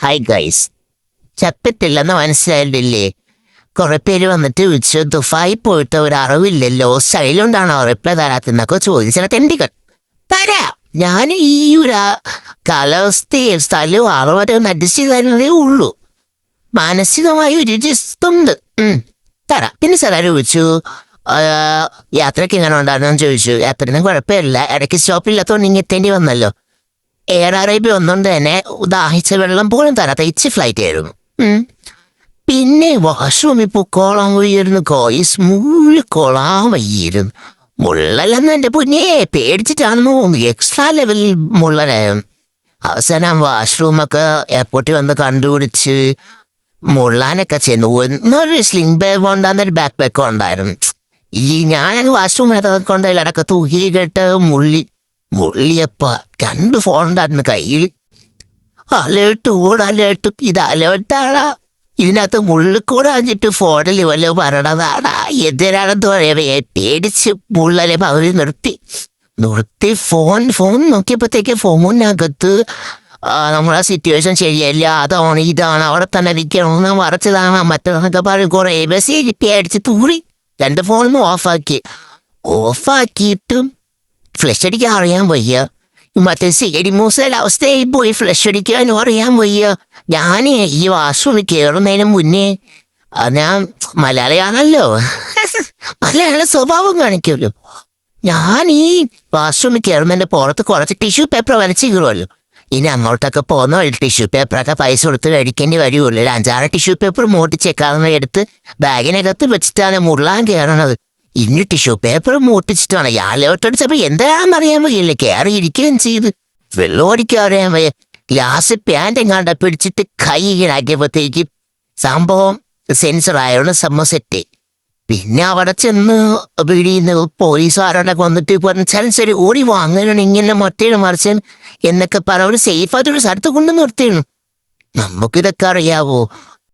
Hi guys, ചത്തിട്ടില്ലെന്ന് മനസ്സിലായില്ലേ? കുറെ പേര് വന്നിട്ട് ചോദിച്ചു ദുബായി പോയിട്ട് ഒരു അറിവില്ലല്ലോ, സൈലണ്ടാണോ റിപ്ലൈ തരാത്തെന്നൊക്കെ ചോദിച്ചാൽ തെണ്ടികൾ തരാം. ഞാൻ ഈ ഒരു കാലാവസ്ഥയും സ്ഥലവും അറിവൊക്കെ അഡ്ജസ്റ്റ് ചെയ്തേ ഉള്ളൂ. മാനസികമായി ഒരു ഉണ്ട്. തരാം. പിന്നെ സാർ ചോദിച്ചു യാത്രയ്ക്ക് എങ്ങനെ ഉണ്ടായിരുന്നു ചോദിച്ചു. യാത്രയൊന്നും കുഴപ്പമില്ല, ഇടയ്ക്ക് സ്റ്റോപ്പില്ലാത്തതുകൊണ്ട് ഇങ്ങനെ എത്തേണ്ടി വന്നല്ലോ. എയർ അറേബ്യ ഒന്നുകൊണ്ട് തന്നെ ദാഹിച്ച വെള്ളം പോലും തരാത്ത ഇച്ച് ഫ്ലൈറ്റ് ആയിരുന്നു. പിന്നെ വാഷ്റൂമിൽ പൊക്കോളാൻ വയ്യായിരുന്നു കോയിസ്, മൂഴിക്കോളാൻ വയ്യായിരുന്നു. മുള്ളലെന്ന് എൻ്റെ പൊന്നേ പേടിച്ചിട്ടാണെന്ന് തോന്നുന്നു, എക്സ്ട്രാ ലെവലിൽ മുള്ളലായിരുന്നു. അവസാനം വാഷ്റൂമൊക്കെ എയർപോർട്ടിൽ വന്ന് കണ്ടുപിടിച്ച് മുള്ളാനൊക്കെ ചെന്നു. ഒന്നൊരു സ്ലിംഗ് ബാഗ് കൊണ്ടാന്നൊരു ബാക്ക് പാക്കും ഉണ്ടായിരുന്നു. ഈ ഞാൻ വാഷ്റൂമിനകത്ത് കൊണ്ടതിൽ അടക്ക തൂക്കിയിട്ട് മുള്ളിയപ്പ 2 ഫോണുണ്ടായിരുന്നു കയ്യിൽ. അലേർട്ട് ഇത് അലേർട്ടാടാ. ഇതിനകത്ത് മുള്ളിക്കൂടെ അഞ്ചിട്ട് ഫോണിൽ വല്ല പറയണതാടാ. എന്തിനാണെന്ന് പറയാ പേടിച്ച് മുള്ളലെ പകുതി നിർത്തി ഫോൺ നോക്കിയപ്പോഴത്തേക്ക് ഫോണിനകത്ത് നമ്മളെ സിറ്റുവേഷൻ ശരിയല്ല, അതാണ് ഇതാണ്, അവിടെ തന്നെ ഇരിക്കണമെന്ന് മറച്ചതാണ് മറ്റൊക്കെ പറയും. കുറെ മെസ്സേജ് പേടിച്ച് തൂറി 2 ഫോണൊന്നും ഓഫാക്കിയിട്ടും ഫ്ലഷ് അടിക്കാൻ അറിയാൻ വയ്യ. മറ്റേ സേഡി മൂസയുടെ അവസ്ഥയായി പോയി, ഫ്ലഷ് അടിക്കാനും അറിയാൻ വയ്യ. ഞാൻ ഈ വാഷ്റൂമിൽ കയറുന്നതിന് മുന്നേ ഞാൻ മലയാളിയാണല്ലോ, മലയാള സ്വഭാവം കാണിക്കുമല്ലോ. ഞാൻ ഈ വാഷ്റൂമിൽ കയറുന്നതിൻ്റെ പുറത്ത് കുറച്ച് ടിഷ്യൂ പേപ്പർ വരച്ച് കയറുമല്ലോ. ഇനി അങ്ങോട്ടൊക്കെ പോകുന്ന ടിഷ്യൂ പേപ്പറൊക്കെ പൈസ കൊടുത്ത് കഴിക്കേണ്ടി വരുമല്ലോ. 5-6 ടിഷ്യൂ പേപ്പർ മൂട്ടിച്ചേക്കാവുന്ന എടുത്ത് ബാഗിനകത്ത് വെച്ചിട്ടാണ് മുള്ളാൻ കയറണത്. ഇനി ടിഷ്യൂ പേപ്പർ മൂട്ടിച്ചിട്ടാണ് യാലോട്ടടിച്ചപ്പോ എന്താണെന്നറിയാൻ വയ്യല്ലേ, കയറിയിരിക്കുകയും ചെയ്ത്. വെള്ളം ഓടിക്കാൻ അറിയാൻ വയ്യ. ഗ്ലാസ് പാൻ്റ് എങ്ങാണ്ട പിടിച്ചിട്ട് കൈ ഇങ്ങനാക്കിയപ്പോഴത്തേക്ക് സംഭവം സെൻസറായോണ്ട് സെറ്റ്. പിന്നെ അവിടെ ചെന്ന് പിടിയുന്ന പോലീസുകാരോടൊക്കെ വന്നിട്ട് പറഞ്ഞാൽ ശരി ഓടി വാങ്ങണം, ഇങ്ങനെ മറ്റേനും മറിച്ച് എന്നൊക്കെ പറഞ്ഞ സേഫായിട്ടൊരു സ്ഥലത്ത് കൊണ്ട് നിർത്തിയിരുന്നു. നമുക്കിതൊക്കെ അറിയാവോ?